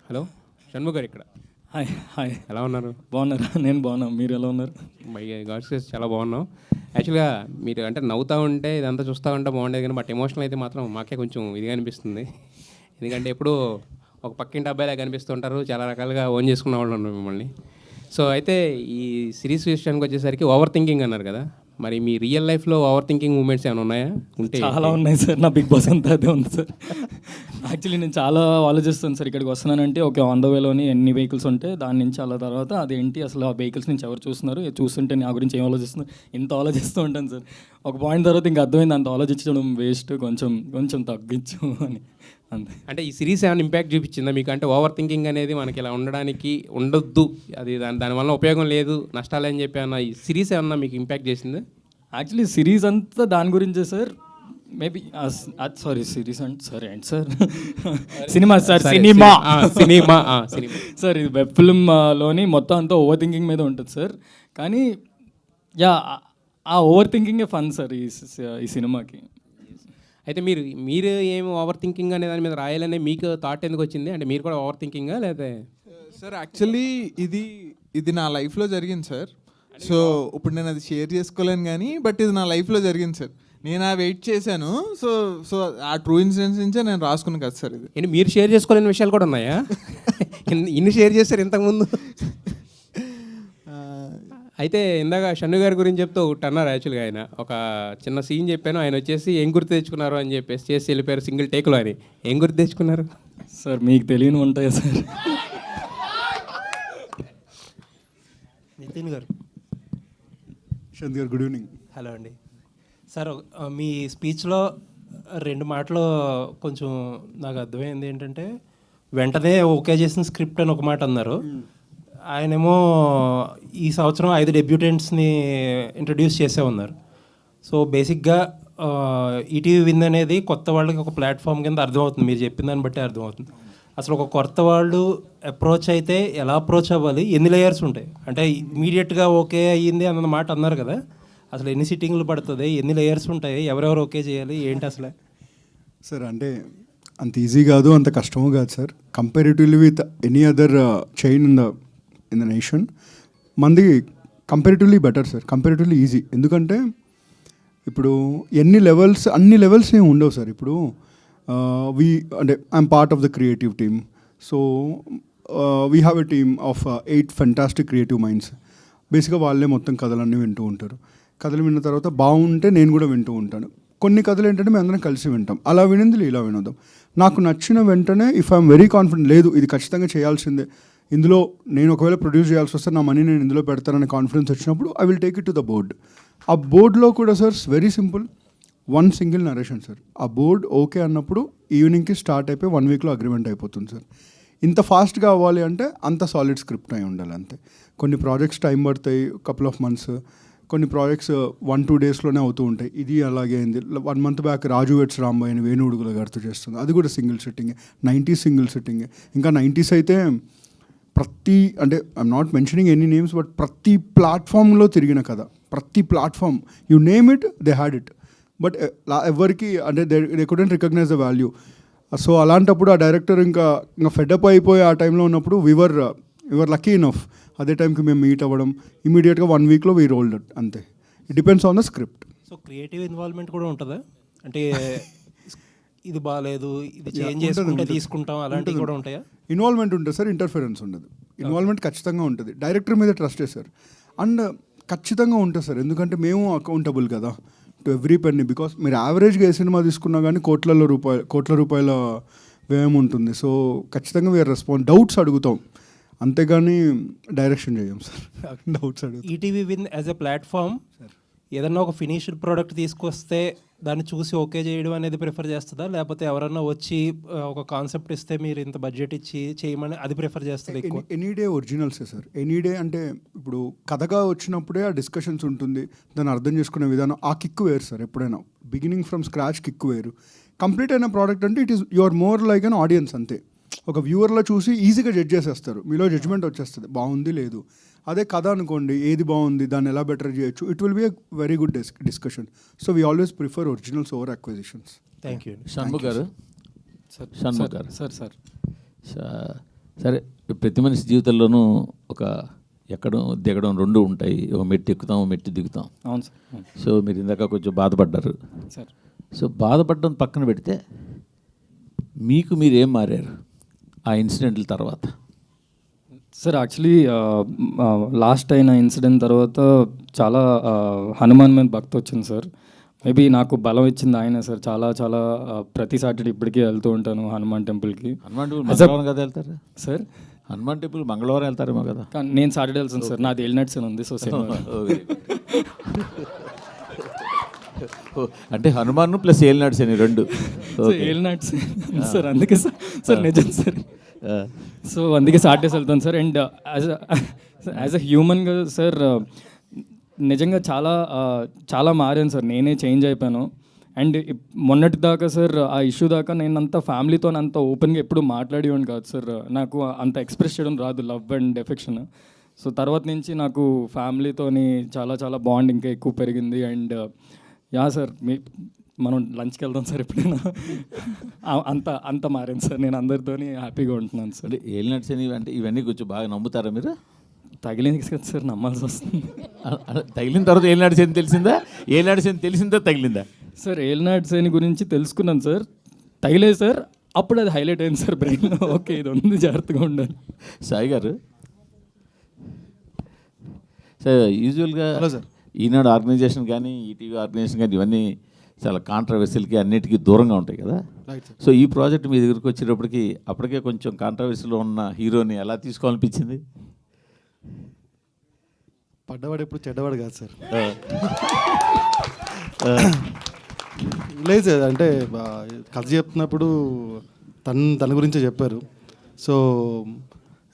Hello Shanmukh గారు ఇక్కడ. Hi hi, ఎలా ఉన్నారు? బాగున్నారా? నేను బాగున్నా, మీరు ఎలా ఉన్నారు? మై గాడ్స్ గ్రేస్ చాలా బాగున్నాం. యాక్చువల్గా మీరు అంటే నవ్వుతూ ఉంటే ఇదంతా చూస్తూ ఉంటే బాగుండేది, కానీ బట్ ఎమోషనల్ అయితే మాత్రం మాకే కొంచెం ఇదిగా అనిపిస్తుంది. ఎందుకంటే ఎప్పుడూ ఒక పక్కింటి అబ్బాయిలా కనిపిస్తుంటారు, చాలా రకాలుగా ఓన్ చేసుకున్న వాళ్ళు ఉన్నారు మిమ్మల్ని. సో అయితే ఈ సిరీస్ విషయానికి వచ్చేసరికి ఓవర్ థింకింగ్ అన్నారు కదా, మరి మీ రియల్ లైఫ్లో ఓవర్ థింకింగ్ మూమెంట్స్ ఏమైనా ఉన్నాయా? ఉంటే చాలా ఉన్నాయి సార్. నా బిగ్ బాస్ అంతా అదే ఉంది సార్. యాక్చువల్లీ నేను చాలా ఆలోచిస్తాను సార్. ఇక్కడికి వస్తున్నానంటే ఓకే, ఆన్ ద వేలోని ఎన్ని వెహికల్స్ ఉంటే దాని నుంచి అలా తర్వాత అదేంటి అసలు ఆ వెహికల్స్ నుంచి ఎవరు చూస్తున్నారు, చూస్తుంటే నా గురించి ఏం ఆలోచిస్తున్నారు, ఇంత ఆలోచిస్తూ ఉంటాను సార్. ఒక పాయింట్ తర్వాత ఇంకా అర్థమైంది అంత ఆలోచించడం వేస్ట్, కొంచెం కొంచెం తగ్గించు అని. అంతే. అంటే ఈ సిరీస్ ఏమైనా ఇంపాక్ట్ చూపించిందా మీకు? అంటే ఓవర్ థింకింగ్ అనేది మనకి ఇలా ఉండడానికి ఉండొద్దు, అది దానివల్ల ఉపయోగం లేదు, నష్టాలు అని చెప్పి అన్న ఈ సిరీస్ ఏమన్నా మీకు ఇంపాక్ట్ చేసిందా? యాక్చువల్లీ సిరీస్ అంతా దాని గురించే సార్. మేబీ సారీ సిరీస్ అంటే సారీ అండి sir, cinema sir, cinema cinema sir. ఇది వెబ్ ఫిల్మ్లోని మొత్తం అంతా ఓవర్ థింకింగ్ మీద ఉంటుంది సార్. కానీ యా, ఆ ఓవర్ థింకింగే ఫన్ సార్ ఈ సినిమాకి. అయితే మీరు ఏం ఓవర్ థింకింగ్ అనే దాని మీద రాయాలనే మీకు థాట్ ఎందుకు వచ్చింది? అంటే మీరు కూడా ఓవర్ థింకింగా లేదా? సార్ యాక్చువల్లీ ఇది నా లైఫ్లో జరిగింది సార్. సో ఇప్పుడు నేను అది షేర్ చేసుకోలేను కానీ బట్ ఇది నా లైఫ్లో జరిగింది సార్. నేను ఆ వెయిట్ చేశాను. సో సో ఆ ట్రూ ఇన్సిడెంట్స్ నుంచే నేను రాసుకున్నాను కదా సార్. ఇది ఏంటి మీరు షేర్ చేసుకోలేని విషయాలు కూడా ఉన్నాయా? ఇన్ని షేర్ చేశారు ఇంతకుముందు. అయితే ఇందాక షన్ను గారి గురించి చెప్తూ ఒకటి అన్నారు. యాక్చువల్గా ఆయన ఒక చిన్న సీన్ చెప్పాను, ఆయన వచ్చేసి ఏం గుర్తు తెచ్చుకున్నారు అని చెప్పేసి చేసి వెళ్ళిపోయారు సింగిల్ టేక్లో అని. ఏం గుర్తు తెచ్చుకున్నారు సార్? మీకు తెలియని ఉంటాయా సార్? నితిన్ గారు. శాంతి గారు, గుడ్ ఈవినింగ్. హలో అండి సార్. మీ స్పీచ్లో 2 మాటలు కొంచెం నాకు అర్థమైంది. ఏంటంటే వెంటనే ఓకే చేసిన స్క్రిప్ట్ అని ఒక మాట అన్నారు. ఆయనేమో ఈ సంవత్సరం 5 డెబ్యూటెంట్స్ని ఇంట్రడ్యూస్ చేసే ఉన్నారు. సో బేసిక్గా ఈటీవీ విన్ అనేది కొత్త వాళ్ళకి ఒక ప్లాట్ఫామ్ కింద అర్థమవుతుంది, మీరు చెప్పిన దాన్ని బట్టి అర్థమవుతుంది. అసలు ఒక కొత్త వాళ్ళు అప్రోచ్ అయితే ఎలా అప్రోచ్ అవ్వాలి, ఎన్ని లేయర్స్ ఉంటాయి, అంటే ఇమీడియట్గా ఓకే అయ్యింది అన్న మాట అన్నారు కదా, అసలు ఎన్ని సిట్టింగ్లు పడుతుంది, ఎన్ని లేయర్స్ ఉంటాయి, ఎవరెవరు ఓకే చేయాలి, ఏంటి అసలు? సార్ అంటే అంత ఈజీ కాదు, అంత కష్టము కాదు sir. Comparatively with any other chain in the nation మంది comparatively better sir, comparatively easy. ఎందుకంటే ఇప్పుడు అన్ని లెవెల్స్ ఏమి ఉండవు సార్. ఇప్పుడు అంటే I'm part of the creative team. So we have a team of 8 fantastic creative minds. బేసిక్గా వాళ్ళే మొత్తం కథలన్నీ వింటూ ఉంటారు. కథలు విన్న తర్వాత బాగుంటే నేను కూడా వింటూ ఉంటాను. కొన్ని కథలు ఏంటంటే మేము అందరం కలిసి వింటాం. అలా వినింది ఇలా వినోదాం. నాకు నచ్చిన వెంటనే ఇఫ్ ఐఎమ్ వెరీ కాన్ఫిడెంట్, లేదు ఇది ఖచ్చితంగా చేయాల్సిందే, ఇందులో నేను ఒకవేళ ప్రొడ్యూస్ చేయాల్సి వస్తే నా మనీ నేను ఇందులో పెడతాననే కాన్ఫిడెన్స్ వచ్చినప్పుడు I will take it to the board. ఆ బోర్డ్లో కూడా sir very simple, 1 single narration sir. ఆ బోర్డ్ ఓకే అన్నప్పుడు ఈవినింగ్కి స్టార్ట్ అయిపోయి 1 వీక్లో అగ్రిమెంట్ అయిపోతుంది సార్. ఇంత ఫాస్ట్గా అవ్వాలి అంటే అంత సాలిడ్ స్క్రిప్ట్ అయి ఉండాలి అంతే. కొన్ని ప్రాజెక్ట్స్ టైం పడతాయి, కపుల్ ఆఫ్ మంత్స్. కొన్ని ప్రాజెక్ట్స్ 1-2 డేస్లోనే అవుతూ ఉంటాయి. ఇది అలాగే అయింది. 1 మంత్ బ్యాక్ రాజు వెట్స్ రాంబాయ్ అని వేణుగుడుగుల గారితో చేస్తుంది, అది కూడా సింగిల్ సిట్టింగే. 90s single సిట్టింగే. ఇంకా 90s అయితే అంటే I'm not mentioning any names, but ప్రతి ప్లాట్ఫామ్లో తిరిగిన కదా, ప్రతి platform you name it they had it. But ఎవరికి అంటే they couldn't recognise the value. So అలాంటప్పుడు ఆ డైరెక్టర్ ఇంకా ఫెడప్ అయిపోయి ఆ టైంలో ఉన్నప్పుడు వివర్ లక్కీ ఇనఫ్. అదే టైంకి మేము మీట్ అవ్వడం, ఇమీడియట్గా 1 వీక్లో వీ రోల్డ్ ఇట్ అంతే. It depends on the script. So creative involvement కూడా ఉంటుందా? అంటే ఇది బాగాలేదు, ఇది చేంజ్ చేసుకుంటే తీసుకుంటాం, అలాంటివి కూడా ఉంటాయా? ఇన్వాల్వ్మెంట్ ఉంటుంది సార్, ఇంటర్ఫరెన్స్ ఉండదు. ఇన్వాల్వ్మెంట్ ఖచ్చితంగా ఉంటుంది. డైరెక్టర్ మీద ట్రస్ట్ సార్, అండ్ ఖచ్చితంగా ఉంటుంది సార్. ఎందుకంటే మేము అకౌంటబుల్ కదా టు ఎవ్రీ పెన్నీ. బికాస్ మీరు యావరేజ్గా ఏ సినిమా తీసుకున్నా కానీ కోట్ల రూపాయల వ్యయం ఉంటుంది. సో ఖచ్చితంగా వీఆర్ డౌట్స్ అడుగుతాం, అంతేగాని డైరెక్షన్ చేయం సార్. డౌట్స్ అడుగుతాం. ETV Win as a platform ఏదన్నా ఒక ఫినిష్డ్ ప్రోడక్ట్ తీసుకొస్తే దాన్ని చూసి ఓకే చేయడం అనేది ప్రిఫర్ చేస్తుందా, లేకపోతే ఎవరన్నా వచ్చి ఒక కాన్సెప్ట్ ఇస్తే మీరు ఇంత బడ్జెట్ ఇచ్చి చేయమని అది ప్రిఫర్ చేస్తుంది ఎక్కువ? ఎనీ డే ఒరిజినల్సే సార్. ఎనీ డే అంటే ఇప్పుడు కథగా వచ్చినప్పుడే ఆ డిస్కషన్స్ ఉంటుంది, దాన్ని అర్థం చేసుకునే విధానం, ఆ కిక్ వేరు సార్. ఎప్పుడైనా బిగినింగ్ ఫ్రమ్ స్క్రాచ్ కిక్ వేరు. కంప్లీట్ అయిన ప్రోడక్ట్ అంటే it is you are more like an audience అంతే. ఒక వ్యూవర్లో చూసి ఈజీగా జడ్జ్ చేసేస్తారు, మీలో జడ్జ్మెంట్ వచ్చేస్తుంది బాగుంది లేదు. అదే కథ అనుకోండి, ఏది బాగుంది, దాన్ని ఎలా బెటర్ చేయొచ్చు, it will be a very good discussion. So we always prefer originals over acquisitions. Thank you. Shanmukh గారు. షణ్ముఖ్ గారు సార్ సరే, ప్రతి మనిషి జీవితంలోనూ ఒక ఎక్కడం దిగడం రెండు ఉంటాయి. ఒక మెట్టు ఎక్కుతాం, ఒక మెట్టు దిగుతాం. అవును సార్, అవును సో మీరు ఇందాక కొంచెం బాధపడ్డారు. సార్. సో బాధపడడం పక్కన పెడితే మీకు మీరు ఏం మారారు ఆ ఇన్సిడెంట్ల తర్వాత? సార్ యాక్చువల్లీ లాస్ట్ అయిన ఇన్సిడెంట్ తర్వాత చాలా హనుమాన్ మీద భక్తి వచ్చింది సార్. మేబీ నాకు బలం ఇచ్చింది ఆయన సార్. చాలా చాలా ప్రతి సాటర్డే ఇప్పటికీ వెళ్తూ ఉంటాను హనుమాన్ టెంపుల్కి. హనుమాన్ టెంపుల్ మంగళవారం కదా వెళ్తారు సార్? హనుమాన్ టెంపుల్ మంగళవారం వెళ్తారేమో కదా? కానీ నేను సాటర్డే వెళ్తాను సార్. నాది ఎలినట్స్ అని ఉంది. సో అంటే హనుమాన్ ప్లస్ ఏలినాడ్స్ అని రెండు ఎలినట్స్ సార్. అందుకే సార్ నిజం సార్. సో అందుకే సాటర్డేస్ వెళ్తాను సార్. అండ్ యాజ్ అ హ్యూమన్గా సార్ నిజంగా చాలా మారాను సార్. నేనే చేంజ్ అయిపోయాను. అండ్ మొన్నటి దాకా సార్ ఆ ఇష్యూ దాకా నేను అంత ఫ్యామిలీతో అంత ఓపెన్గా ఎప్పుడు మాట్లాడేవాడిని కాదు సార్. నాకు అంత ఎక్స్ప్రెస్ చేయడం రాదు, లవ్ అండ్ ఎఫెక్షన్. సో తర్వాత నుంచి నాకు ఫ్యామిలీతోని చాలా చాలా బాండ్ ఇంకా ఎక్కువ పెరిగింది. అండ్ యా సార్, మనం లంచ్కి వెళ్దాం సార్ ఎప్పుడైనా. అంత మారింది సార్. నేను అందరితోని హ్యాపీగా ఉంటున్నాను సార్. అంటే ఏలినాడ్స్ అని అంటే ఇవన్నీ కొంచెం బాగా నమ్ముతారా మీరు? తగిలింది కదా సార్, నమ్మాల్సి వస్తుంది. తగిలిన తర్వాత ఏలినాడ్స్ అని తెలిసిందా? ఏలినాడ్స్ అని తెలిసిందా తగిలిందా? సార్ ఏలినాడ్ సేని గురించి తెలుసుకున్నాను సార్. తగిలేదు సార్. అప్పుడు అది హైలైట్ అయింది సార్ బ్రెయిన్లో. ఓకే, ఇది ఉంది, జాగ్రత్తగా ఉండాలి. సాయి గారు, సార్ యూజువల్గా సార్ ఈనాడు ఆర్గనైజేషన్ కానీ ఈటీవీ ఆర్గనైజేషన్ కానీ ఇవన్నీ చాలా కాంట్రవర్సీలకి అన్నిటికీ దూరంగా ఉంటాయి కదా. సో ఈ ప్రాజెక్ట్ మీ దగ్గరికి వచ్చేటప్పటికి అప్పటికే కొంచెం కాంట్రవర్సీలో ఉన్న హీరోని ఎలా తీసుకోవాలనిపించింది? పడ్డవాడు ఎప్పుడు చెడ్డవాడు కాదు సార్. లేదు సార్, అంటే కథ చెప్తున్నప్పుడు తన గురించే చెప్పారు. సో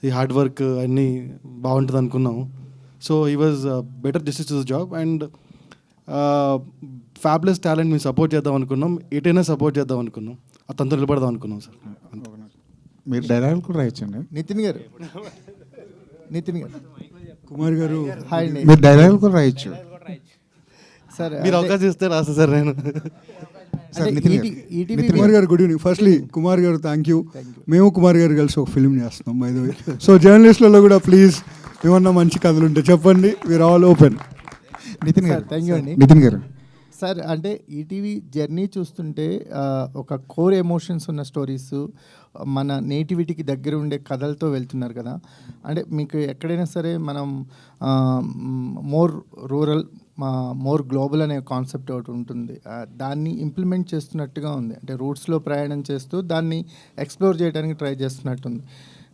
ఈ హార్డ్ వర్క్ అన్నీ బాగుంటుంది అనుకున్నాం. So he was better justice to the job. And fables talent మేము సపోర్ట్ చేద్దాం అనుకున్నాం. ఎటైనా సపోర్ట్ చేద్దాం అనుకున్నాం. అతనితో నిలబడదాం అనుకున్నాం సార్. మీరు డైలాగులు కూడా రాయొచ్చండి. నితిన్ గారు కుమార్ గారు హాయ్ అండి. మీరు డైలాగులు కూడా రాయొచ్చు సార్ మీరు అవకాశం ఇస్తే రాస్తా సార్ నేను. సార్ నితిన్ గారు. ఈటీవీ కుమార్ గారు గుడ్ ఈవినింగ్. ఫస్ట్లీ కుమార్ గారు థ్యాంక్ యూ. మేము కుమార్ గారు కలిసి ఒక ఫిల్మ్ చేస్తున్నాం బై ద వే. సో జర్నలిస్టులలో కూడా ప్లీజ్ ఏమన్నా మంచి కథలు ఉంటే చెప్పండి. We are all open. నితిన్ గారు థ్యాంక్ యూ అండి. నితిన్ గారు సార్ అంటే ఈటీవీ జర్నీ చూస్తుంటే ఒక కోర్ ఎమోషన్స్ ఉన్న స్టోరీస్, మన నేటివిటీకి దగ్గర ఉండే కథలతో వెళ్తున్నారు కదా. అంటే మీకు ఎక్కడైనా సరే మనం మోర్ రూరల్, మోర్ గ్లోబల్ అనే కాన్సెప్ట్ ఒకటి ఉంటుంది. దాన్ని ఇంప్లిమెంట్ చేస్తున్నట్టుగా ఉంది. అంటే రూట్స్లో ప్రయాణం చేస్తూ దాన్ని ఎక్స్ప్లోర్ చేయడానికి ట్రై చేస్తున్నట్టుంది.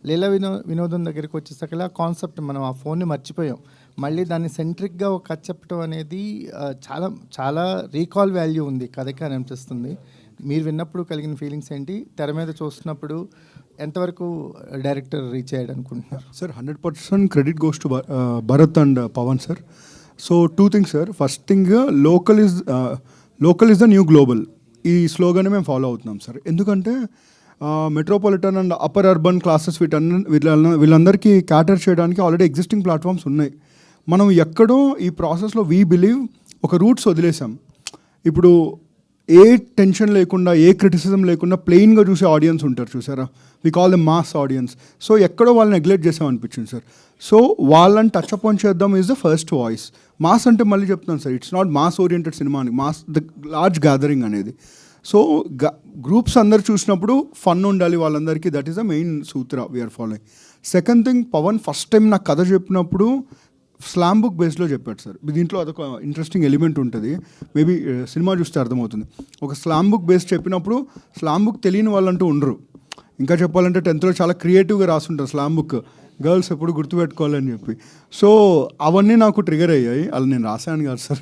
లీలా వినోదం దగ్గరికి వచ్చేసరికి ఆ కాన్సెప్ట్ మనం ఆ ఫోన్ని మర్చిపోయాం. మళ్ళీ దాన్ని సెంట్రిక్గా ఒక కథ చెప్పడం అనేది చాలా చాలా రీకాల్ వాల్యూ ఉంది కథకి అని అనిపిస్తుంది. మీరు విన్నప్పుడు కలిగిన ఫీలింగ్స్ ఏంటి? తెర మీద చూస్తున్నప్పుడు ఎంతవరకు డైరెక్టర్ రీచ్ అయ్యాడు అనుకుంటున్నారు? Sir 100% credit goes to Bharat and Pavan sir. So 2 things sir. First thing, local is the new global. ఈ స్లోగానే మేము ఫాలో అవుతున్నాం సార్. ఎందుకంటే metropolitan and upper urban classes వీళ్ళందరికీ క్యాటర్ చేయడానికి ఆల్రెడీ ఎగ్జిస్టింగ్ ప్లాట్ఫామ్స్ ఉన్నాయి. మనం ఎక్కడో ఈ ప్రాసెస్లో వీ బిలీవ్ ఒక రూట్స్ వదిలేసాం. ఇప్పుడు ఏ టెన్షన్ లేకుండా, ఏ క్రిటిసిజం లేకుండా ప్లెయిన్గా చూసే ఆడియన్స్ ఉంటారు చూసారా, we call the mass audience. So ఎక్కడో వాళ్ళని నెగ్లెక్ట్ చేసాం అనిపించింది సార్. సో వాళ్ళని టచ్ అప్ ఆన్ చేద్దాం is the first voice. Mass అంటే మళ్ళీ చెప్తున్నాను sir, it's not mass oriented cinema అని, మాస్ ద లార్జ్ గ్యాదరింగ్ అనేది. సో గ్రూప్స్ అందరు చూసినప్పుడు ఫన్ ఉండాలి వాళ్ళందరికీ. దట్ ఈస్ ద మెయిన్ సూత్ర we are following. Second thing, Pavan first time నాకు కథ చెప్పినప్పుడు స్లామ్ బుక్ బేస్లో చెప్పాడు సార్. దీంట్లో అదొక ఇంట్రెస్టింగ్ ఎలిమెంట్ ఉంటుంది, మేబీ సినిమా చూస్తే అర్థమవుతుంది. ఒక స్లామ్ బుక్ బేస్ చెప్పినప్పుడు స్లామ్ బుక్ తెలియని వాళ్ళంటూ ఉండరు. ఇంకా చెప్పాలంటే 10th చాలా క్రియేటివ్గా రాస్తుంటారు స్లామ్ బుక్, గర్ల్స్ ఎప్పుడు గుర్తుపెట్టుకోవాలని చెప్పి. సో అవన్నీ నాకు ట్రిగర్ అయ్యాయి. అలా నేను రాశాను కాదు సార్,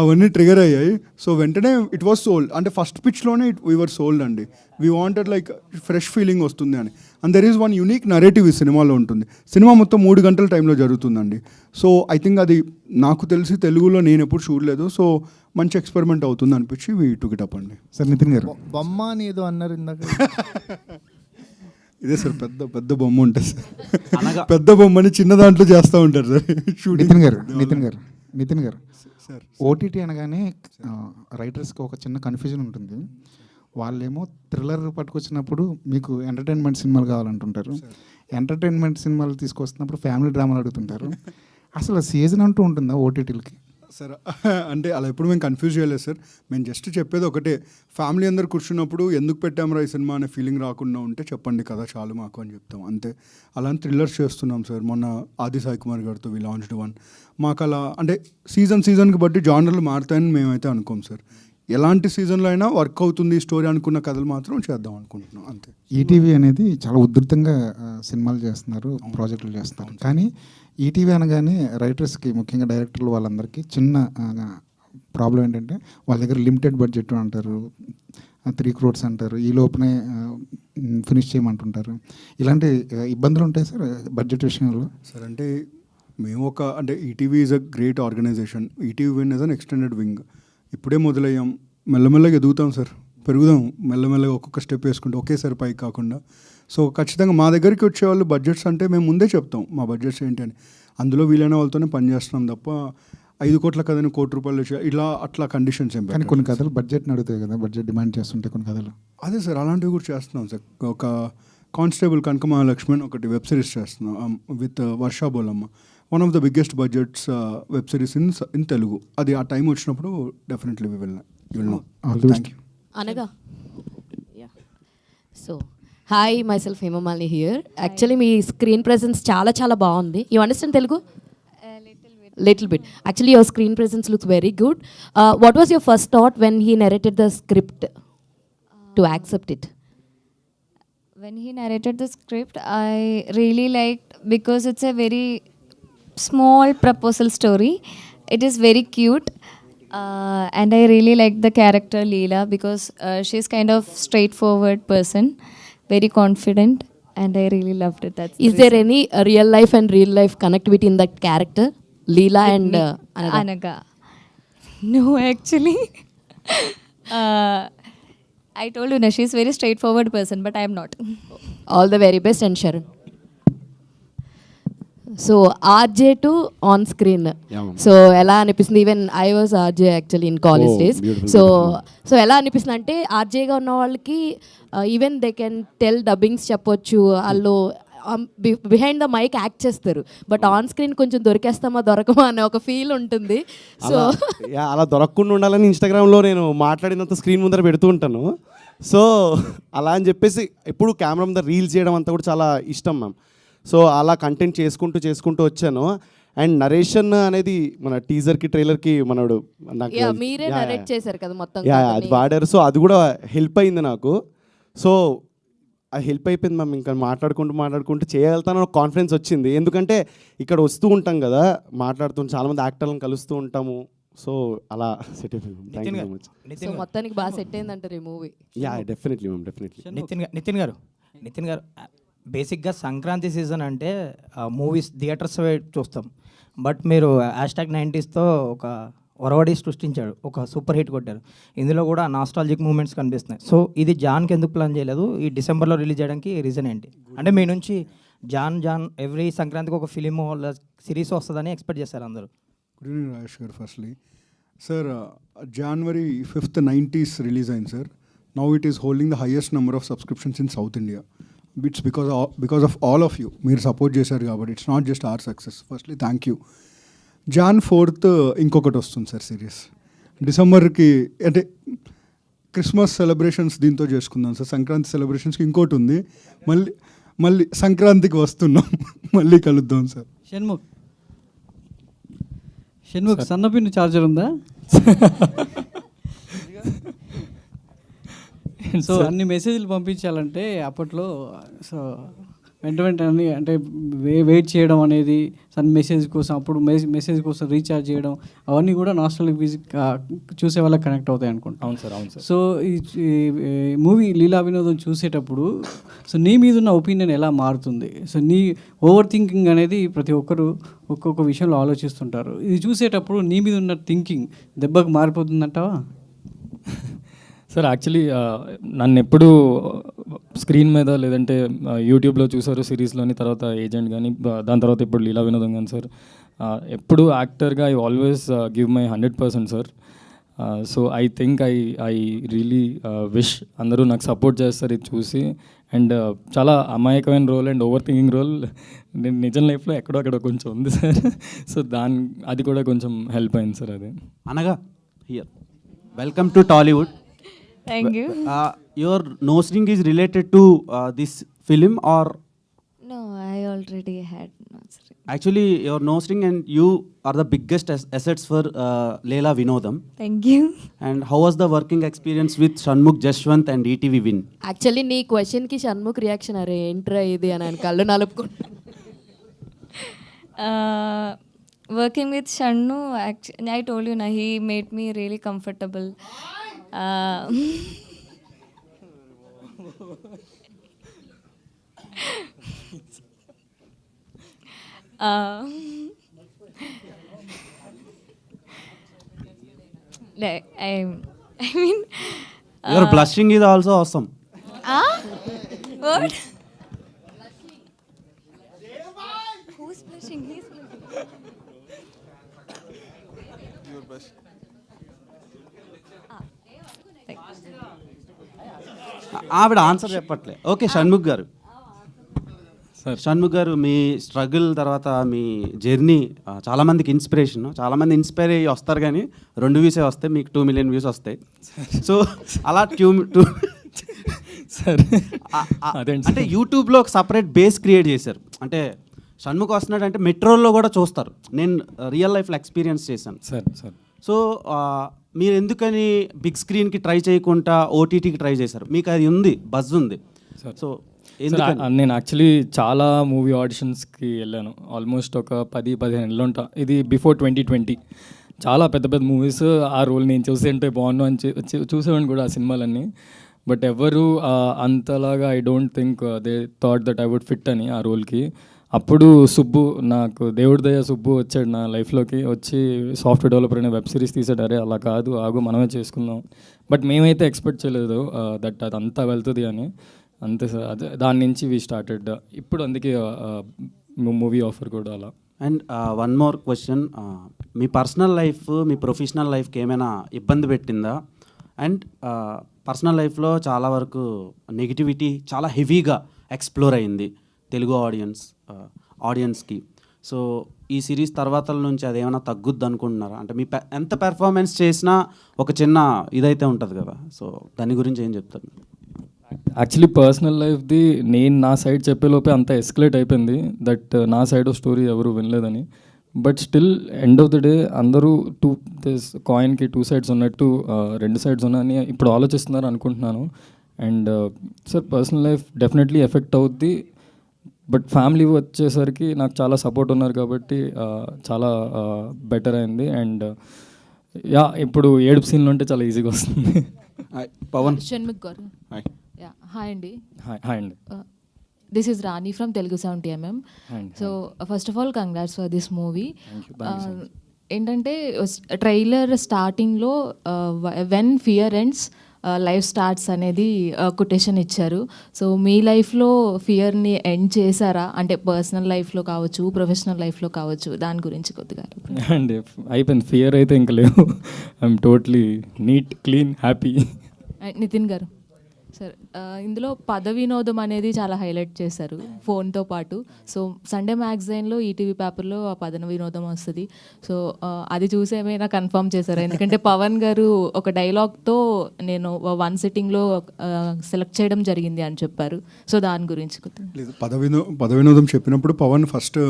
అవన్నీ ట్రిగర్ అయ్యాయి. సో వెంటనే ఇట్ వాస్ సోల్డ్. అంటే ఫస్ట్ పిచ్లోనే వీ వర్ సోల్డ్ అండి. We wanted like fresh feeling వస్తుంది అని. And there is one unique narrative ఈ సినిమాలో ఉంటుంది. సినిమా మొత్తం 3 గంటల టైంలో జరుగుతుందండి. సో ఐ థింక్ అది నాకు తెలిసి తెలుగులో నేను ఎప్పుడు చూడలేదు. సో మంచి ఎక్స్పెరిమెంట్ అవుతుంది అనిపించి వీ టుక్ ఇట్ అప్ అండి. సార్ నితిన్ గారు, బొమ్మ అని ఏదో అన్నారు ఇందాక. ఇదే సార్ పెద్ద బొమ్మ ఉంటుంది సార్. పెద్ద బొమ్మని చిన్న దాంట్లో చేస్తూ ఉంటారు sir. Nitin garu sir, OTT అనగానే రైటర్స్కి ఒక చిన్న కన్ఫ్యూజన్ ఉంటుంది. వాళ్ళేమో థ్రిల్లర్ పట్టుకొచ్చినప్పుడు మీకు ఎంటర్టైన్మెంట్ సినిమాలు కావాలంటుంటారు, ఎంటర్టైన్మెంట్ సినిమాలు తీసుకొస్తున్నప్పుడు ఫ్యామిలీ డ్రామాలు అడుగుతుంటారు. అసలు సీజన్ అంటూ ఉంటుందా ఓటీటీలకి? సార్ అంటే అలా ఎప్పుడు మేము కన్ఫ్యూజ్ చేయలేదు సార్. మేము జస్ట్ చెప్పేది ఒకటే, ఫ్యామిలీ అందరు కూర్చున్నప్పుడు ఎందుకు పెట్టామరా ఈ సినిమా అనే ఫీలింగ్ రాకుండా ఉంటే చెప్పండి కదా చాలు మాకు అని చెప్తాం అంతే. అలాంటి థ్రిల్లర్స్ చేస్తున్నాం సార్. మొన్న ఆది సాయి కుమార్ గారితో వి లాంచ్డ్ వన్. మాకు అలా అంటే సీజన్కి బట్టి జానర్లు మారుతాయని మేమైతే అనుకోం సార్. ఎలాంటి సీజన్లో అయినా వర్క్ అవుతుంది స్టోరీ అనుకున్న కథలు మాత్రం చేద్దాం అనుకుంటున్నాం అంతే. ఈటీవీ అనేది చాలా ఉధృతంగా సినిమాలు చేస్తున్నారు, ప్రాజెక్టులు చేస్తున్నారు. కానీ ఈటీవీ అనగానే రైటర్స్కి, ముఖ్యంగా డైరెక్టర్లు వాళ్ళందరికీ చిన్న ప్రాబ్లం ఏంటంటే వాళ్ళ దగ్గర లిమిటెడ్ బడ్జెట్ అంటారు, 3 crores అంటారు, ఈ లోపునే ఫినిష్ చేయమంటుంటారు. ఇలాంటి ఇబ్బందులు ఉంటాయి సార్ బడ్జెట్ విషయంలో? సార్ అంటే మేము అంటే ETV is a great organisation. ETV Win as an extended wing. ఇప్పుడే మొదలయ్యాం, మెల్లమెల్లగా ఎదుగుతాం సార్, పెరుగుదాం మెల్లమెల్లగా, ఒక్కొక్క స్టెప్ వేసుకుంటే ఒకేసారి పైకి కాకుండా. సో ఖచ్చితంగా మా దగ్గరికి వచ్చేవాళ్ళు బడ్జెట్స్ అంటే మేము ముందే చెప్తాం మా బడ్జెట్స్ ఏంటి అని. అందులో వీలైన వాళ్ళతోనే పనిచేస్తున్నాం తప్ప 5 కోట్ల కథని 1 కోటి రూపాయలు ఇలా అట్లా కండిషన్స్ ఏం. కానీ కొన్ని కథలు బడ్జెట్ని అడుగుతాయి కదా, బడ్జెట్ డిమాండ్ చేస్తుంటే కొన్ని కథలు. అదే సార్, అలాంటివి కూడా చేస్తున్నాం సార్. ఒక కానిస్టేబుల్ కనక మహాలక్ష్మి అని ఒకటి వెబ్ సిరీస్ చేస్తున్నాం with Varsha Bollamma. One of the biggest budgets web series in Telugu. అది ఆ టైం వచ్చినప్పుడు definitely we will know. Thank you. అనగా so hi, myself Hemamalini here. Actually మీ స్క్రీన్ ప్రెజెన్స్ చాలా చాలా బాగుంది. You understand Telugu? Little bit. Actually, your screen presence looks very good. What was your first thought when he narrated the script to accept it? When he narrated the script, I really liked, because it's a very small proposal story. It is very cute. And I really liked the character Leela, because she's kind of straightforward person, very confident, and I really loved it. Is there any real life and real life connectivity in that character? Leela and Anaga. No, actually. I told you, she's very straightforward person, but I am not. All the very best. And Sharon. So RJ to on screen, so ఎలా అనిపిస్తుంది? Even I was RJ actually in college days. So ఎలా అనిపిస్తుంది అంటే ఆర్జేగా ఉన్న వాళ్ళకి even they can tell dubbings చెప్పొచ్చు, వాళ్ళు behind the mic act చేస్తారు, బట్ ఆన్ స్క్రీన్ కొంచెం దొరికేస్తామా దొరకమా అనే ఒక ఫీల్ ఉంటుంది. సో అలా దొరకకుండా ఉండాలని ఇన్స్టాగ్రామ్లో నేను మాట్లాడినంత స్క్రీన్ ముందర పెడుతూ ఉంటాను. సో అలా అని చెప్పేసి ఎప్పుడు కెమెరా ముందర రీల్స్ చేయడం అంతా కూడా చాలా ఇష్టం మ్యామ్. సో అలా కంటెంట్ చేసుకుంటూ వచ్చాను. అండ్ నరేషన్ అనేది మన టీజర్కి ట్రైలర్కి మనోడు మీరే నరేట్ చేశారు కదా మొత్తం, అది వాడారు. సో అది కూడా హెల్ప్ అయింది నాకు. సో అది హెల్ప్ అయిపోయింది మ్యామ్. ఇంకా మాట్లాడుకుంటూ చేయగలుగుతాను కాన్ఫిడెన్స్ వచ్చింది. ఎందుకంటే ఇక్కడ వస్తూ ఉంటాం కదా, మాట్లాడుతూ చాలామంది యాక్టర్లను కలుస్తూ ఉంటాము. సో అలా సెట్ అయిపోయింది. Thank you so much. So మొత్తానికి బాగా సెట్ అయిందంటారు ఈ movie? Yeah, definitely ma'am, definitely. Nitin garu బేసిక్గా సంక్రాంతి సీజన్ అంటే మూవీస్ థియేటర్స్ చూస్తాం, బట్ మీరు #90sతో ఒక ఒరవడి సృష్టించాడు, ఒక సూపర్ హిట్ కొట్టారు. ఇందులో కూడా నాస్టాలజిక్ మూమెంట్స్ కనిపిస్తున్నాయి. సో ఇది జాన్కి ఎందుకు ప్లాన్ చేయలేదు? ఈ డిసెంబర్లో రిలీజ్ చేయడానికి రీజన్ ఏంటి? అంటే మీ నుంచి జాన్ ఎవ్రీ సంక్రాంతికి ఒక ఫిలిం సిరీస్ వస్తుందని ఎక్స్పెక్ట్ చేశారు అందరూ. గుడ్ ఈవినింగ్ రాజేష్ గారు. Firstly sir, January 5th 90s release అయింది sir. Now it is holding the highest number of subscriptions in South India. It's because of all of you. మీరు support చేశారు కాబట్టి. It's not just our success. Firstly thank you. Jan 4th ఇంకొకటి వస్తుంది sir series. డిసెంబర్కి అంటే Christmas celebrations దీంతో చేసుకుందాం sir. Sankranti సెలబ్రేషన్స్కి ఇంకోటి ఉంది. మళ్ళీ సంక్రాంతికి వస్తున్నాం, మళ్ళీ కలుద్దాం సార్. షణ్ముఖ్ సన్నపిన్ను చార్జర్ ఉందా? సో అన్ని మెసేజ్లు పంపించాలంటే అప్పట్లో సో వెంటనే అంటే వెయిట్ చేయడం అనేది మెసేజ్ కోసం, అప్పుడు మెసేజ్ కోసం రీఛార్జ్ చేయడం, అవన్నీ కూడా నాస్టాల్జిక్ మ్యూజిక్ చూసే వాళ్ళకి కనెక్ట్ అవుతాయి అనుకుంటా. అవును సార్, అవును సార్. సో ఈ మూవీ లీలా వినోదం చూసేటప్పుడు సో నీ మీద ఉన్న ఒపీనియన్ ఎలా మారుతుంది? సో నీ ఓవర్ థింకింగ్ అనేది ప్రతి ఒక్కరు ఒక్కొక్క విషయంలో ఆలోచిస్తుంటారు. ఇది చూసేటప్పుడు నీ మీద ఉన్న థింకింగ్ దెబ్బకు మారిపోతుందంటావా? సార్ యాక్చువల్లీ నన్ను ఎప్పుడు స్క్రీన్ మీద లేదంటే యూట్యూబ్లో చూసారు సిరీస్లోని, తర్వాత ఏజెంట్ కానీ, దాని తర్వాత ఇప్పుడు లీలా వినోదం కానీ సార్, ఎప్పుడు యాక్టర్గా I always give my 100% sir. So I think I really wish అందరూ నాకు సపోర్ట్ చేస్తారు ఇది చూసి. అండ్ చాలా అమాయకమైన role and over thinking role నేను నిజం లైఫ్లో ఎక్కడో కొంచెం ఉంది సార్. సో అది కూడా కొంచెం హెల్ప్ అయింది సార్. అది అనగా here welcome to Tollywood. Thank you. Your nose ring is related to this film, or No, I already had nursery. actually your nose ring and you are the biggest assets for Leela Vinodam. Thank you. And how was the working experience with Shanmugh Jashwant and ETV Win? Actually నీ క్వశ్చన్కి Shanmukh reaction అరే ఏంట్రా ఇది అని ఆయన కళ్ళు నలుపుకుంటా. Working with Shannu, actually, I told you, na, he made me really comfortable. Like, I mean, Your blushing is also awesome. what? Who's blushing? He's blushing. ఆవిడ answer చెప్పట్లే. ఓకే, షణ్ముఖ్ గారు. షణ్ముఖ్ గారు, మీ స్ట్రగుల్ తర్వాత మీ జర్నీ చాలామందికి ఇన్స్పిరేషన్. చాలామంది inspire అయ్యి వస్తారు, కానీ 2 వ్యూసే వస్తాయి, మీకు 2 million వ్యూస్ వస్తాయి. సో అలా అంటే యూట్యూబ్లో ఒక సపరేట్ బేస్ క్రియేట్ చేశారు. అంటే షణ్ముఖ్ వస్తున్నాడు అంటే మెట్రోల్లో కూడా చూస్తారు. నేను రియల్ లైఫ్లో ఎక్స్పీరియన్స్ చేశాను సార్. సో మీరు ఎందుకని బిగ్ స్క్రీన్కి ట్రై చేయకుండా ఓటీటీకి ట్రై చేశారు? మీకు అది ఉంది, బజ్ ఉంది. సో నేను యాక్చువల్లీ చాలా మూవీ ఆడిషన్స్కి వెళ్ళాను. ఆల్మోస్ట్ ఒక 10-15 నెలలు ఉంటా. ఇది బిఫోర్ 2020. చాలా పెద్ద మూవీస్ ఆ రోల్ నేను చూసేంటే బాగున్నాను అని చూసేవాడిని కూడా ఆ సినిమాలన్నీ. బట్ ఎవరు అంతలాగా I don't think they thought that I would fit అని ఆ రోల్కి. అప్పుడు సుబ్బు, నాకు దేవుడి దయ సుబ్బు వచ్చాడు నా లైఫ్లోకి. వచ్చి సాఫ్ట్వేర్ డెవలపర్ అనే వెబ్ సిరీస్ తీసాడు. అరే అలా కాదు, ఆగు మనమే చేసుకుందాం. బట్ మేమైతే ఎక్స్పెక్ట్ చేయలేదు దట్ అది అంతా వెళ్తుంది అని. అంతే సార్. అదే దాని నుంచి వీ స్టార్టెడ్. ఇప్పుడు అందుకే మూవీ ఆఫర్ కూడా అలా. And one more question, me personal life me professional లైఫ్కి ఏమైనా ఇబ్బంది పెట్టిందా? అండ్ పర్సనల్ లైఫ్లో చాలా వరకు నెగిటివిటీ చాలా హెవీగా ఎక్స్ప్లోర్ అయింది తెలుగు ఆడియన్స్కి. సో ఈ సిరీస్ తర్వాత నుంచి అదేమైనా తగ్గుద్ది అనుకుంటున్నారా? అంటే మీ ఎంత పెర్ఫార్మెన్స్ చేసినా ఒక చిన్న ఇదైతే ఉంటుంది కదా, సో దాని గురించి ఏం చెప్తారు? యాక్చువల్లీ పర్సనల్ లైఫ్ది నేను నా సైడ్ చెప్పేలోపే అంత ఎస్కలేట్ అయిపోయింది దట్ నా సైడ్ ఆఫ్ స్టోరీ ఎవరు వినలేదని. But still end of the day అందరూ కాయిన్కి 2 sides ఉన్నట్టు 2 sides ఉన్నాయని ఇప్పుడు ఆలోచిస్తున్నారు అనుకుంటున్నాను. And sir personal life definitely effect అవుద్ది. బట్ ఫ్యామిలీ వచ్చేసరికి నాకు చాలా సపోర్ట్ ఉన్నారు కాబట్టి చాలా బెటర్ అయింది. అండ్ ఇప్పుడు ఏడుపు సీన్లు ఉంటే చాలా ఈజీగా వస్తుంది. పవన్. షణ్ముఖ్ గారు. హాయ్ అండి. హాయ్ అండి. This is Rani from Telugu 70mm. So first of all congrats for this movie. ఏంటంటే ట్రైలర్ స్టార్టింగ్లో when fear ends life starts అనేది కొటేషన్ ఇచ్చారు. సో మీ లైఫ్లో ఫియర్ని ఎండ్ చేశారా? అంటే పర్సనల్ లైఫ్లో కావచ్చు, ప్రొఫెషనల్ లైఫ్లో కావచ్చు, దాని గురించి కొద్దిగా. అండి అయిపోయింది, ఫియర్ అయితే ఇంకా లేవు. I'm totally neat, clean, happy. Nitin garu sir, ఇందులో పద వినోదం అనేది చాలా హైలైట్ చేశారు ఫోన్తో పాటు. సో సండే మ్యాగజైన్లో ఈటీవీ పేపర్లో ఆ పద వినోదం వస్తుంది. సో అది చూసి ఏమైనా కన్ఫర్మ్ చేశారు? ఎందుకంటే పవన్ గారు ఒక డైలాగ్తో నేను 1 sittingలో సెలెక్ట్ చేయడం జరిగింది అని చెప్పారు. సో దాని గురించి లేదు, పద వినోదం చెప్పినప్పుడు పవన్ ఫస్ట్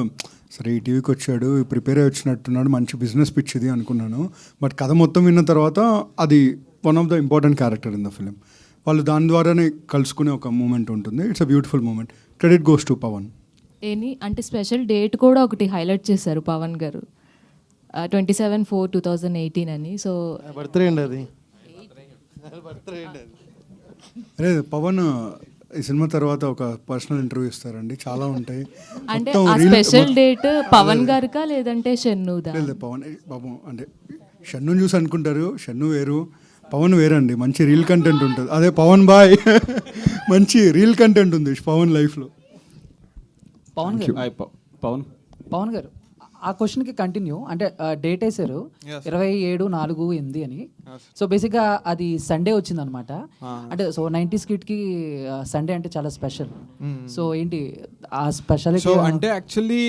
సరే ఈటీవీకి వచ్చాడు, ప్రిపేర్ అయ్యి వచ్చినట్టున్నాడు, మంచి బిజినెస్ పిచ్ ఇది అనుకున్నాను. బట్ కథ మొత్తం విన్న తర్వాత అది one of the important character in the film. వాళ్ళు దాని ద్వారానే కలుసుకునే ఒక మూమెంట్ ఉంటుంది. It's a beautiful moment. Credit goes to Pavan. అంటే స్పెషల్ డేట్ కూడా ఒకటి హైలైట్ చేశారు పవన్ గారు, 27/4/2018 అని. సో బర్త్డే అండి అది. అదే పవన్ ఈ సినిమా తర్వాత ఒక పర్సనల్ ఇంటర్వ్యూ ఇస్తారండి, చాలా ఉంటాయి. అంటే ఆ స్పెషల్ డేట్ పవన్ గారికా లేదంటే షన్నుదా? లేదు, పవన్ బాబు అంటే షన్నుని చూసి అనుకుంటారు, షన్ను వేరు, పవన్ వేరండి. మంచి రీల్ కంటెంట్ ఉంటుంది. అదే పవన్ బాయ్ మంచి రీల్ కంటెంట్ ఉంది పవన్ లైఫ్లో. పవన్ గారు ఆ క్వశ్చన్కి కంటిన్యూ అంటే డేట్ వేసారు 27/4/8 అని. సో బేసిక్గా అది సండే వచ్చింది అనమాట. అంటే సో 90s కిడ్కి సండే అంటే చాలా స్పెషల్. సో ఏంటి ఆ స్పెషాలిటీ? సో అంటే యాక్చువల్లీ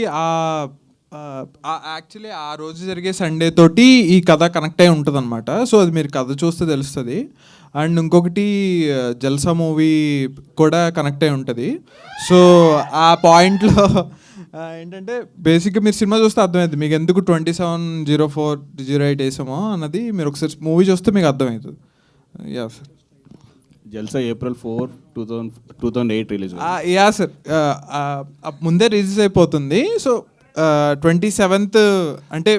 ఆ రోజు జరిగే సండే తోటి ఈ కథ కనెక్ట్ అయి ఉంటుంది అనమాట. సో అది మీరు కథ చూస్తే తెలుస్తుంది. అండ్ ఇంకొకటి జల్సా మూవీ కూడా కనెక్ట్ అయి ఉంటుంది. సో ఆ పాయింట్లో ఏంటంటే బేసిక్గా మీరు సినిమా చూస్తే అర్థమవుతుంది మీకు ఎందుకు 27/04/08 వేసామో అన్నది. మీరు ఒకసారి మూవీ చూస్తే మీకు అర్థమవుతుంది. Yeah sir. Jalsa April 4, 2008 release. Yeah sir, ముందే రిలీజ్ అయిపోతుంది. సో 27th అంటే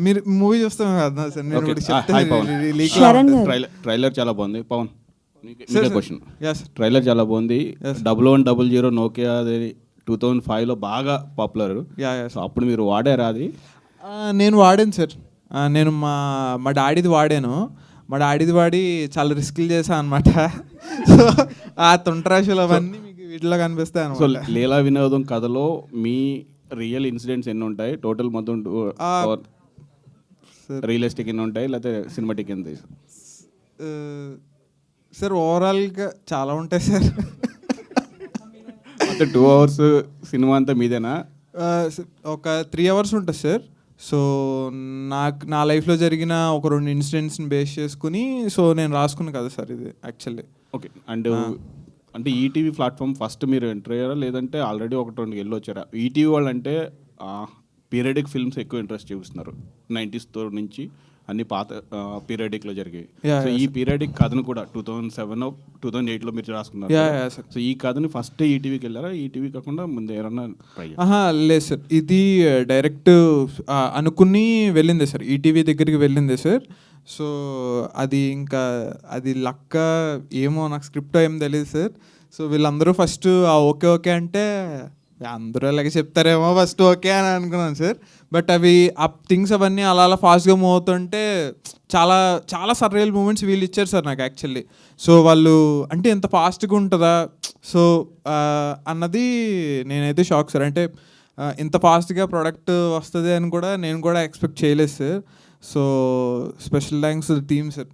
మీరు మూవీ చూస్తాం కదా సార్. నేను ట్రైలర్ చాలా బాగుంది. Pavan question. Yeah sir. Trailer చాలా బాగుంది. 1100 నోకియా 2005లో బాగా పాపులర్. సో అప్పుడు మీరు వాడారా అది? నేను వాడాను సార్. నేను మా డాడీది వాడాను. మా డాడీది వాడి చాలా రిస్క్లు చేశాను అనమాట. సో ఆ తుంటరాశులు అవన్నీ మీకు వీటిలో కనిపిస్తాయి సో అనమాట. లీలా వినోదం కథలో మీ రియల్ ఇన్సిడెంట్స్ ఎన్ని ఉంటాయి టోటల్ మొత్తం? రియలిస్టిక్ ఎన్ని ఉంటాయి లేకపోతే సినిమాటిక్ ఎంత? సార్ ఓవరాల్గా చాలా ఉంటాయి సార్. అంటే 2 hours సినిమా అంతా మీదేనా? ఒక 3 hours ఉంటుంది సార్. సో నా లైఫ్లో జరిగిన ఒక 2 ఇన్సిడెంట్స్ని బేస్ చేసుకుని సో నేను రాసుకున్నాను కదా సార్ ఇది యాక్చువల్లీ. ఓకే. అండ్ అంటే ఈటీవీ ప్లాట్ఫామ్ ఫస్ట్ మీరు ఎంటర్ అయ్యారా లేదంటే ఆల్రెడీ 1-2 వెళ్ళి వచ్చారా? ఈటీవీ వాళ్ళు అంటే పీరియడిక్ ఫిల్మ్స్ ఎక్కువ ఇంట్రెస్ట్ చూపిస్తున్నారు. 90s నుంచి అన్ని పాత పీరియడిక్లో జరిగాయి. సో ఈ పీరియడిక్ కథను కూడా 2007, 2008లో మీరు రాసుకున్నారు. సో ఈ కథని ఫస్ట్ ఈటీవీకి వెళ్ళారా? ఈటీవీ కాకుండా ముందు ఏమన్నా ట్రై? లేదు సార్, ఇది డైరెక్ట్ అనుకుని వెళ్ళిందే సార్. ఈటీవీ దగ్గరికి వెళ్ళిందే సార్. సో అది ఇంకా అది లక్క ఏమో, నాకు స్క్రిప్ట్ ఏం తెలియదు సార్. సో వీళ్ళందరూ ఫస్ట్ ఓకే ఓకే అంటే అందరూ అలాగే చెప్తారేమో ఫస్ట్ ఓకే అని అనుకున్నాను సార్. బట్ అవి ఆ థింగ్స్ అవన్నీ అలా అలా ఫాస్ట్గా మూవ్ అవుతుంటే చాలా చాలా సర్రియల్ మూమెంట్స్ వీళ్ళు ఇచ్చారు సార్ నాకు యాక్చువల్లీ. సో వాళ్ళు అంటే ఎంత ఫాస్ట్గా ఉంటుందా సో అన్నది నేనైతే షాక్ సార్. అంటే ఇంత ఫాస్ట్గా ప్రోడక్ట్ వస్తుంది అని కూడా నేను కూడా ఎక్స్పెక్ట్ చేయలేదు sir. So special thanks team sir.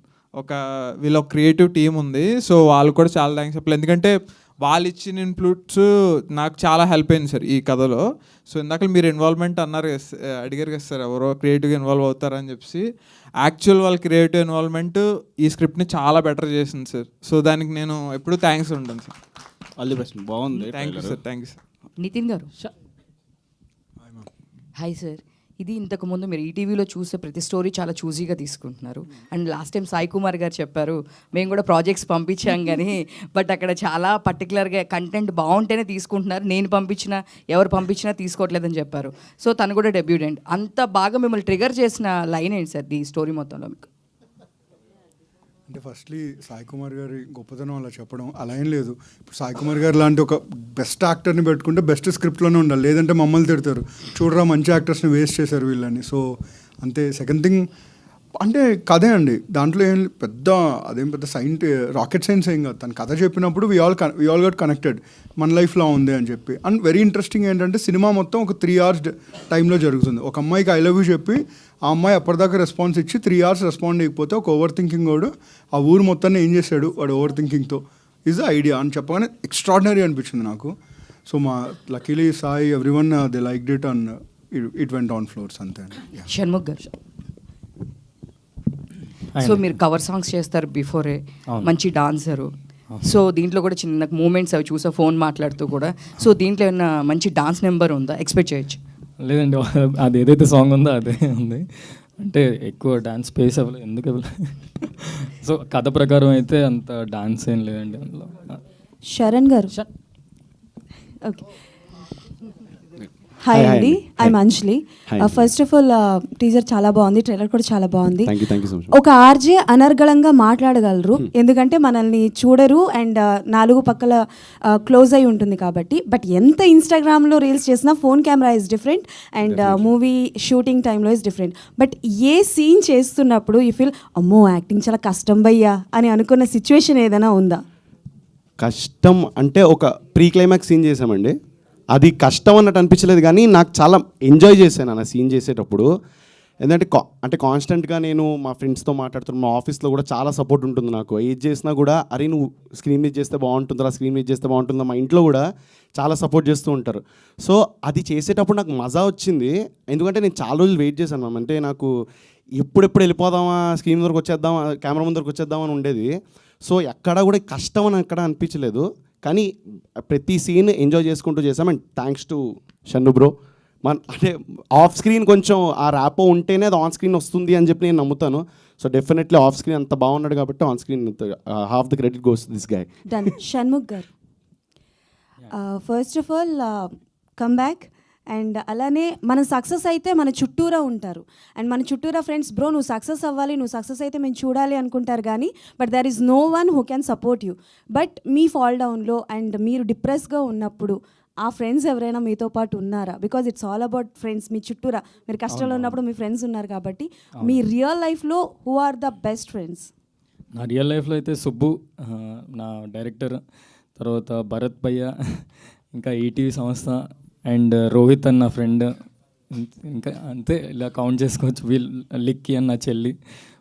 వీళ్ళ క్రియేటివ్ టీం ఉంది. సో వాళ్ళు కూడా చాలా థ్యాంక్స్ చెప్పాలి. ఎందుకంటే వాళ్ళు ఇచ్చిన ఇన్పుట్స్ నాకు చాలా హెల్ప్ అయింది సార్ ఈ కథలో. సో ఇందాక మీరు ఇన్వాల్వ్మెంట్ అన్నారు అడిగారు కదా సార్, ఎవరో క్రియేటివ్గా ఇన్వాల్వ్ అవుతారని చెప్పి. యాక్చువల్ వాళ్ళ క్రియేటివ్ ఇన్వాల్వ్మెంట్ ఈ స్క్రిప్ట్ని చాలా బెటర్ చేసింది సార్. సో దానికి నేను ఎప్పుడూ థ్యాంక్స్ ఉంటాను సార్. All the best. బాగుంది. Thank you sir. Thank you sir. Nitin గారు హాయ్ సార్. ఇది ఇంతకుముందు మీరు ఈటీవీలో చూసే ప్రతి స్టోరీ చాలా చూజీగా తీసుకుంటున్నారు. And last time Sai Kumar గారు చెప్పారు మేము కూడా ప్రాజెక్ట్స్ పంపించాం కానీ బట్ అక్కడ చాలా పర్టికులర్గా కంటెంట్ బాగుంటేనే తీసుకుంటున్నారు, నేను పంపించినా ఎవరు పంపించినా తీసుకోవట్లేదని చెప్పారు. సో తను కూడా డెబ్యూటెంట్. అంత బాగా మిమ్మల్ని ట్రిగర్ చేసిన లైన్ ఏంటి సార్ ఈ స్టోరీ మొత్తంలో మీకు? అంటే ఫస్ట్లీ సాయి కుమార్ గారి గొప్పతనం అలా చెప్పడం అలా ఏం లేదు. ఇప్పుడు సాయి కుమార్ గారు లాంటి ఒక బెస్ట్ యాక్టర్ని పెట్టుకుంటే బెస్ట్ స్క్రిప్ట్లోనే ఉండాలి, లేదంటే మమ్మల్ని తిడతారు, చూడరా మంచి యాక్టర్స్ని వేస్ట్ చేశారు వీళ్ళని. సో అంతే. సెకండ్ థింగ్ అంటే కథే అండి, దాంట్లో ఏం పెద్ద అదేం పెద్ద రాకెట్ సైన్స్ ఏం కాదు. తను కథ చెప్పినప్పుడు వి ఆల్ గట్ కనెక్టెడ్, మన లైఫ్లో ఉంది అని చెప్పి. అండ్ వెరీ ఇంట్రెస్టింగ్ ఏంటంటే సినిమా మొత్తం ఒక 3 hours టైంలో జరుగుతుంది. ఒక అమ్మాయికి ఐ లవ్ యూ చెప్పి ఆ అమ్మాయి అప్పటిదాకా రెస్పాన్స్ ఇచ్చి 3 hours రెస్పాండ్ అయిపోతే ఒక ఓవర్ థింకింగ్ వాడు ఆ ఊరు మొత్తాన్ని ఏం చేశాడు వాడు ఓవర్ థింకింగ్తో ఈజ్ ద ఐడియా అని చెప్పగానే ఎక్స్ట్రాడినరీ అనిపించింది నాకు. సో మా luckily Sai everyone they like it and it went on floors అంతే అండి. షణ్ముఖ్ గారు, సో మీరు కవర్ సాంగ్స్ చేస్తారు బిఫోరే, మంచి డాన్సరు. సో దీంట్లో కూడా చిన్న మూమెంట్స్ అవి చూసా ఫోన్ మాట్లాడుతూ కూడా. సో దీంట్లో ఏమైనా మంచి డాన్స్ నెంబర్ ఉందా ఎక్స్పెక్ట్ చేయొచ్చు? లేదండి, అది ఏదైతే సాంగ్ ఉందో అదే ఉంది. అంటే ఎక్కువ డాన్స్ స్పేస్ అవ్వలేదు ఎందుకు అవ్వలేదు. సో కథ ప్రకారం అయితే అంత డాన్స్ ఏం లేదండి అందులో. శరణ్ గారు ఓకే. హాయ్ అండి, I'm Anjali. First of all teaser చాలా బాగుంది, ట్రైలర్ కూడా చాలా బాగుంది. ఒక ఆర్జే అనర్గళంగా మాట్లాడగలరు ఎందుకంటే మనల్ని చూడరు అండ్ 4 పక్కల క్లోజ్ అయి ఉంటుంది కాబట్టి. బట్ ఎంత ఇన్స్టాగ్రామ్లో రీల్స్ చేసినా phone camera is different and movie shooting టైంలో is different. But a scene చేస్తున్నప్పుడు యూ ఫీల్ అమ్మో యాక్టింగ్ చాలా కష్టం భయ్యా అని అనుకున్న సిచ్యువేషన్ ఏదైనా ఉందా? కష్టం అంటే ఒక ప్రీ క్లైమాక్స్ సీన్ చేసామండి. అది కష్టం అన్నట్టు అనిపించలేదు, కానీ నాకు చాలా ఎంజాయ్ చేశాను ఆ సీన్ చేసేటప్పుడు. ఎందుకంటే అంటే కాన్స్టెంట్గా నేను మా ఫ్రెండ్స్తో మాట్లాడుతున్నాను, మా ఆఫీస్లో కూడా చాలా సపోర్ట్ ఉంటుంది నాకు. ఏది చేసినా కూడా అరే నువ్వు స్క్రీన్ మీద చేస్తే బాగుంటుందా, స్క్రీన్ మీద చేస్తే బాగుంటుందా, మా ఇంట్లో కూడా చాలా సపోర్ట్ చేస్తూ ఉంటారు. సో అది చేసేటప్పుడు నాకు మజా వచ్చింది, ఎందుకంటే నేను చాలా రోజులు వెయిట్ చేశాను మ్యామ్. అంటే నాకు ఎప్పుడెప్పుడు వెళ్ళిపోదామా, స్క్రీన్ ముందరకు వచ్చేద్దామా, కెమెరా ముందరకు వచ్చేద్దామని ఉండేది. సో ఎక్కడ కూడా కష్టం అని ఎక్కడ అనిపించలేదు, కానీ ప్రతి సీన్ ఎంజాయ్ చేసుకుంటూ చేసాం. And thanks to Shannu bro. అంటే ఆఫ్ స్క్రీన్ కొంచెం ఆ ర్యాపో ఉంటేనే అది ఆన్ స్క్రీన్ వస్తుంది అని చెప్పి నేను నమ్ముతాను. సో డెఫినెట్లీ ఆఫ్ స్క్రీన్ అంత బాగున్నాడు కాబట్టి on screen half the credit goes this guy. Done. Shanmukh గారు, first of all come back. And అలానే మనం సక్సెస్ అయితే మన చుట్టూరా ఉంటారు, అండ్ మన చుట్టూరా ఫ్రెండ్స్ బ్రో నువ్వు సక్సెస్ అవ్వాలి, నువ్వు సక్సెస్ అయితే మేము చూడాలి అనుకుంటారు, కానీ but there is no one who can support you. But మీ ఫాల్ డౌన్లో అండ్ మీరు డిప్రెస్గా ఉన్నప్పుడు ఆ ఫ్రెండ్స్ ఎవరైనా మీతో పాటు ఉన్నారా? Because it's all about friends. మీ చుట్టూరా మీరు కష్టంలో ఉన్నప్పుడు మీ ఫ్రెండ్స్ ఉన్నారు కాబట్టి, మీ రియల్ లైఫ్లో who are the best friends? నా రియల్ లైఫ్లో అయితే సుబ్బు నా డైరెక్టర్, తర్వాత భరత్ భయ్య, ఇంకా ఈటీవీ సంస్థ, అండ్ రోహిత్ అన్న ఫ్రెండ్, ఇంకా అంతే ఇలా కౌంట్ చేసుకోవచ్చు. లిక్కీ అన్న చెల్లి,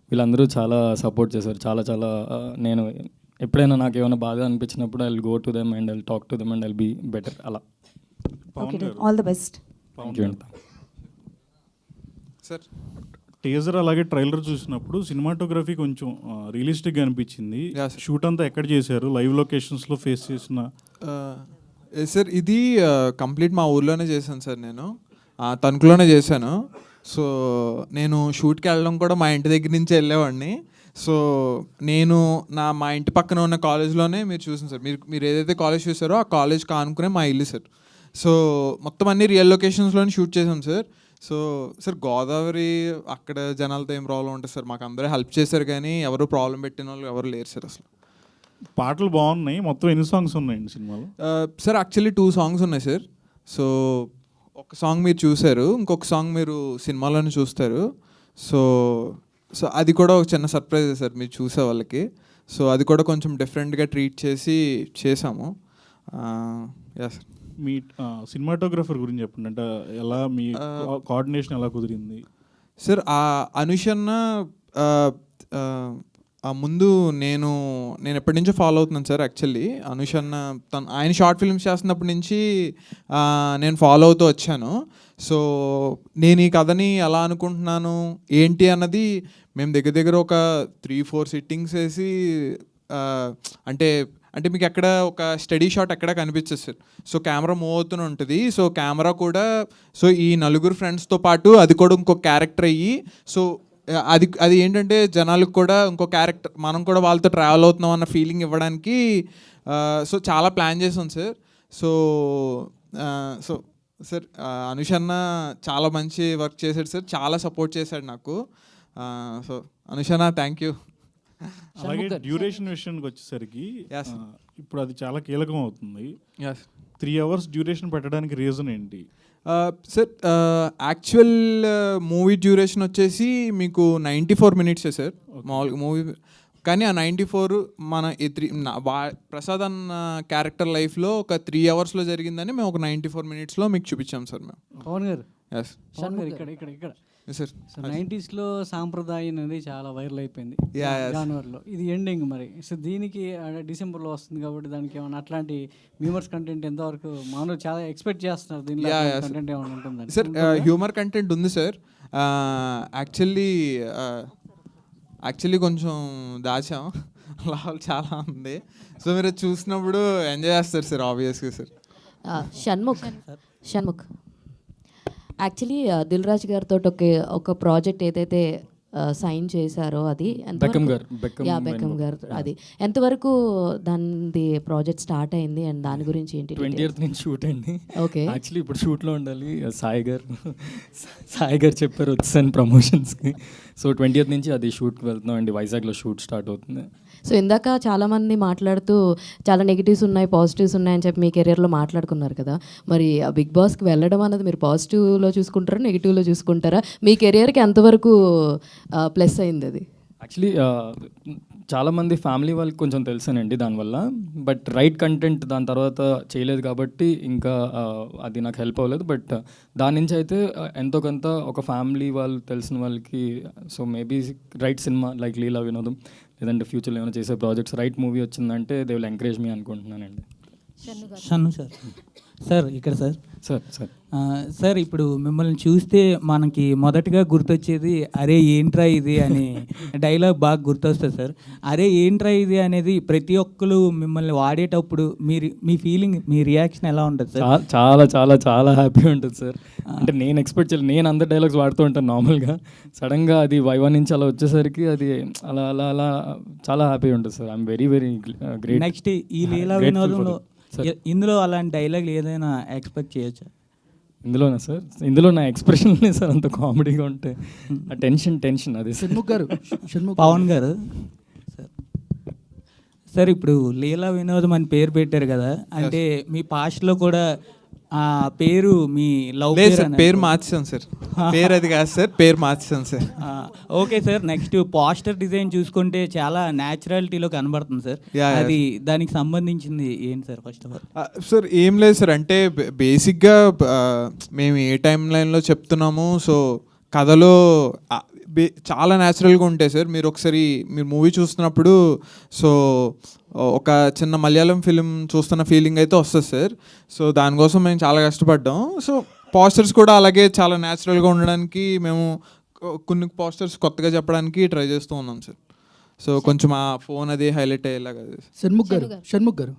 వీళ్ళందరూ చాలా సపోర్ట్ చేశారు. చాలా చాలా నేను ఎప్పుడైనా నాకు ఏమైనా బాధ అనిపించినప్పుడు I will go to them and I will talk to them and I will be better. అలా all the best. Thank you అండి. సార్ టీజర్ అలాగే ట్రైలర్ చూసినప్పుడు సినిమాటోగ్రఫీ కొంచెం రియలిస్టిక్గా అనిపించింది. షూట్ అంతా ఎక్కడ చేశారు? లైవ్ లొకేషన్స్లో ఫేస్ చేసిన సార్ ఇది కంప్లీట్ మా ఊర్లోనే చేశాను సార్. నేను తణుకులోనే చేశాను. సో నేను షూట్కి వెళ్ళడం కూడా మా ఇంటి దగ్గర నుంచి వెళ్ళేవాడిని. సో నేను మా ఇంటి పక్కన ఉన్న కాలేజ్లోనే మీరు చూసాను సార్. మీరు ఏదైతే కాలేజ్ చూసారో ఆ కాలేజ్కి ఆనుకునే మా ఇల్లు సార్. సో మొత్తం అన్ని రియల్ లొకేషన్స్లోనే షూట్ చేసాం సార్. సో సార్ గోదావరి అక్కడ జనాలతో ఏం ప్రాబ్లం ఉంటుంది సార్, మాకు అందరూ హెల్ప్ చేశారు, కానీ ఎవరు ప్రాబ్లం పెట్టిన వాళ్ళు ఎవరు లేరు సార్. అసలు పాటలు బాగున్నాయి. మొత్తం ఎన్ని సాంగ్స్ ఉన్నాయండి సినిమాలో? సార్ యాక్చువల్లీ 2 songs ఉన్నాయి సార్. సో ఒక సాంగ్ మీరు చూశారు, ఇంకొక సాంగ్ మీరు సినిమాలోనే చూస్తారు. సో అది కూడా ఒక చిన్న సర్ప్రైజ్ సార్ మీరు చూసే వాళ్ళకి. సో అది కూడా కొంచెం డిఫరెంట్గా ట్రీట్ చేసి చేసాము. Yeah sir. మీ సినిమాటోగ్రఫర్ గురించి చెప్పండి. అంటే ఎలా మీ కోఆర్డినేషన్ ఎలా కుదిరింది? సార్ అనుషన్న ముందు నేను ఎప్పటి నుంచో ఫాలో అవుతున్నాను సార్. యాక్చువల్లీ అనుషన్న ఆయన షార్ట్ ఫిల్మ్స్ చేస్తున్నప్పటి నుంచి నేను ఫాలో అవుతూ వచ్చాను. సో నేను ఈ కథని ఎలా అనుకుంటున్నాను ఏంటి అన్నది మేము దగ్గర ఒక 3-4 సిట్టింగ్స్ వేసి అంటే మీకు ఎక్కడ ఒక స్టడీ షాట్ ఎక్కడ కనిపించదు సార్. సో కెమెరా మూవ్ అవుతూనే ఉంటుంది. సో కెమెరా కూడా సో ఈ నలుగురు ఫ్రెండ్స్తో పాటు అది కూడా ఇంకో క్యారెక్టర్ అయ్యి, సో అది ఏంటంటే జనాలకు కూడా ఇంకో క్యారెక్టర్, మనం కూడా వాళ్ళతో ట్రావెల్ అవుతున్నాం అన్న ఫీలింగ్ ఇవ్వడానికి సో చాలా ప్లాన్ చేసాం సార్. సో సార్ అనుషన్న చాలా మంచి వర్క్ చేశాడు సార్, చాలా సపోర్ట్ చేశాడు నాకు. సో అనుషన్న థ్యాంక్ యూ. అలాగే డ్యూరేషన్ విషయానికి వచ్చేసరికి ఇప్పుడు అది చాలా కీలకం అవుతుంది. 3 hours డ్యూరేషన్ పెట్టడానికి రీజన్ ఏంటి? సార్ యాక్చువల్ మూవీ డ్యూరేషన్ వచ్చేసి మీకు 94 minutes సార్ మామూలుగా మూవీ. కానీ ఆ 94 మన ప్రసాద్ అన్న క్యారెక్టర్ లైఫ్లో ఒక 3 hours జరిగిందని మేము ఒక 94 minutes మీకు చూపించాం సార్ మేము. పవన్ గారు, ఎస్ ఇక్కడ సార్. 90s సాంప్రదాయం అనేది చాలా వైరల్ అయిపోయింది జనవరిలో. ఇది ఎండింగ్ మరి. సో దీనికి డిసెంబర్లో వస్తుంది కాబట్టి దానికి ఏమైనా అట్లాంటి హ్యూమర్స్ కంటెంట్ ఎంతవరకు మామూలు చాలా ఎక్స్పెక్ట్ చేస్తున్నారు దీనిలో కంటెంట్ ఏమైనా ఉంటుందని? సార్ హ్యూమర్ కంటెంట్ ఉంది సార్. యాక్చువల్లీ కొంచెం దాచాం, లాభాలు చాలా ఉంది. సో మీరు చూసినప్పుడు ఎంజాయ్ చేస్తారు సార్ ఆబ్వియస్గా సార్. షణ్ముఖ్ యాక్చువల్లీ దిల్ రాజు గారితో ఒక ప్రాజెక్ట్ ఏదైతే సైన్ చేశారో అది బెకమ్ గారు అది ఎంతవరకు దాని ప్రాజెక్ట్ స్టార్ట్ అయింది అండ్ దాని గురించి ఏంటి? 20th నుంచి షూట్ అండి. ఓకే, యాక్చువల్లీ ఇప్పుడు షూట్లో ఉండాలి. సాయి గారు చెప్పారు వచ్చాను ప్రమోషన్స్కి. సో 20th నుంచి అది షూట్కి వెళ్తున్నాం అండి. వైజాగ్లో షూట్ స్టార్ట్ అవుతుంది. సో ఇందాక చాలామంది మాట్లాడుతూ చాలా నెగిటివ్స్ ఉన్నాయి, పాజిటివ్స్ ఉన్నాయని చెప్పి మీ కెరియర్లో మాట్లాడుకున్నారు కదా. మరి ఆ బిగ్ బాస్కి వెళ్ళడం అన్నది మీరు పాజిటివ్లో చూసుకుంటారా, నెగిటివ్లో చూసుకుంటారా? మీ కెరియర్కి ఎంతవరకు ప్లస్ అయింది అది? యాక్చువల్లీ చాలామంది ఫ్యామిలీ వాళ్ళకి కొంచెం తెలుసానండి దానివల్ల, బట్ రైట్ కంటెంట్ దాని తర్వాత చేయలేదు కాబట్టి ఇంకా అది నాకు హెల్ప్ అవ్వలేదు. బట్ దాని నుంచి అయితే ఎంతో కొంత ఒక ఫ్యామిలీ వాళ్ళు తెలిసిన వాళ్ళకి, so maybe right cinema like Leela Vinodham లేదంటే ఫ్యూచర్లో ఏమైనా చేసే ప్రాజెక్ట్స్ రైట్ మూవీ వచ్చిందంటే దే విల్ ఎంకరేజ్ మీ అనుకుంటున్నానండి. షన్ను సార్, సార్ ఇక్కడ సార్ సార్ సార్ సార్ ఇప్పుడు మిమ్మల్ని చూస్తే మనకి మొదటగా గుర్తొచ్చేది అరే ఏంట్రా ఇది అని డైలాగ్ బాగా గుర్తొస్తుంది సార్. అరే ఏంట్రా ఇది అనేది ప్రతి ఒక్కరు మిమ్మల్ని వాడేటప్పుడు మీ ఫీలింగ్, మీ రియాక్షన్ ఎలా ఉంటుంది సార్? చాలా చాలా చాలా హ్యాపీ ఉంటుంది సార్. అంటే నేను ఎక్స్పెక్ట్ చేయలేదు, నేను అందరు డైలాగ్స్ వాడుతూ ఉంటాను నార్మల్గా, సడన్గా అది వైవా నుంచి అలా వచ్చేసరికి అది అలా అలా అలా చాలా హ్యాపీ ఉంటుంది sir. I'm very very great. Next ఈ లీలా వినోదంలో ఇందులో అలాంటి డైలాగ్ ఏదైనా ఎక్స్పెక్ట్ చేయొచ్చా? ఇందులోనా సార్? ఇందులో నా ఎక్స్ప్రెషన్ లేదు సార్, అంత కామెడీగా ఉంటే ఆ టెన్షన్ అది. షణ్ముఖ్ గారు, పవన్ గారు సార్ ఇప్పుడు లీలా వినోదం అని పేరు పెట్టారు కదా, అంటే మీ పాస్ట్లో కూడా ఆ పేరు మీ లవ్ పేరు మార్చాను సార్. పేరు అది కాదు సార్, పేరు మార్చాను sir. Okay sir. Next poster design చూసుకుంటే చాలా న్యాచురాలిటీలో కనబడుతుంది సార్. అది దానికి సంబంధించింది ఏంటి sir? First of all sir ఏం లేదు సార్, అంటే బేసిక్గా మేము ఏ టైం లైన్లో చెప్తున్నాము, సో కథలో చాలా న్యాచురల్గా ఉంటాయి సార్. మీరు ఒకసారి మీరు మూవీ చూస్తున్నప్పుడు సో ఒక చిన్న మలయాళం ఫిలిం చూస్తున్న ఫీలింగ్ అయితే వస్తుంది సార్. సో దానికోసం మేము చాలా కష్టపడ్డాం. సో పోస్టర్స్ కూడా అలాగే చాలా న్యాచురల్గా ఉండడానికి మేము కొన్ని పోస్టర్స్ కొత్తగా చెప్పడానికి ట్రై చేస్తూ ఉన్నాం సార్. సో కొంచెం ఆ ఫోన్ అది హైలైట్ అయ్యేలాగా. షణ్ముఖ్ గారు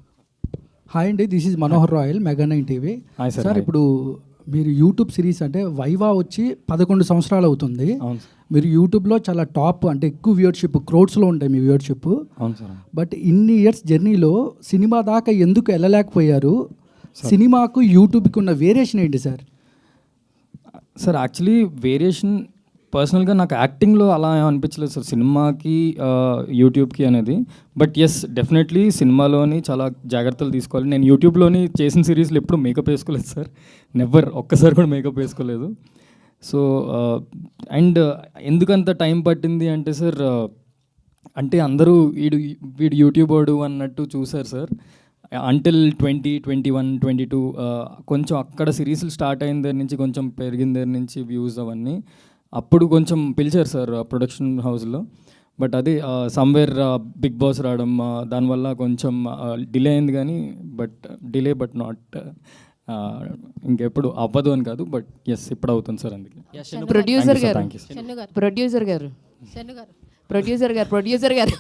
హాయ్ అండి, this is Manohar royal, mega 9 TV. Sir ఇప్పుడు మీరు యూట్యూబ్ సిరీస్ అంటే వైవా వచ్చి 11 సంవత్సరాలు అవుతుంది. మీరు యూట్యూబ్లో చాలా టాప్, అంటే ఎక్కువ వ్యూవర్షిప్, క్రోడ్స్లో ఉంటాయి మీ వ్యూవర్షిప్. బట్ ఇన్ని ఇయర్స్ జర్నీలో సినిమా దాకా ఎందుకు వెళ్ళలేకపోయారు? సినిమాకు యూట్యూబ్కి ఉన్న వేరియేషన్ ఏంటి సార్? సార్ యాక్చువల్లీ వేరియేషన్ పర్సనల్గా నాకు యాక్టింగ్లో అలా అనిపించలేదు సార్, సినిమాకి యూట్యూబ్కి అనేది. బట్ ఎస్ డెఫినెట్లీ సినిమాలోని చాలా జాగ్రత్తలు తీసుకోవాలి. నేను యూట్యూబ్లోని చేసిన సిరీస్లో ఎప్పుడు మేకప్ వేసుకోలేదు సార్, నెవర్, ఒక్కసారి కూడా మేకప్ వేసుకోలేదు. సో అండ్ ఎందుకంత టైం పట్టింది అంటే సార్, అంటే అందరూ వీడు యూట్యూబర్డు అన్నట్టు చూసారు సార్. అంటిల్ 2021, 22 కొంచెం అక్కడ సిరీస్లు స్టార్ట్ అయిన దగ్గర నుంచి కొంచెం పెరిగిన దగ్గర నుంచి వ్యూస్ అవన్నీ అప్పుడు కొంచెం పిలిచారు సార్ ప్రొడక్షన్ హౌస్లో. బట్ అది సమ్వేర్ బిగ్ బాస్ రావడం దానివల్ల కొంచెం డిలే అయింది కానీ, బట్ నాట్ ఇంకెప్పుడు అవ్వదు అని కాదు, బట్ ఎస్ ఇప్పుడు అవుతుంది సార్. అందుకే ప్రొడ్యూసర్ గారు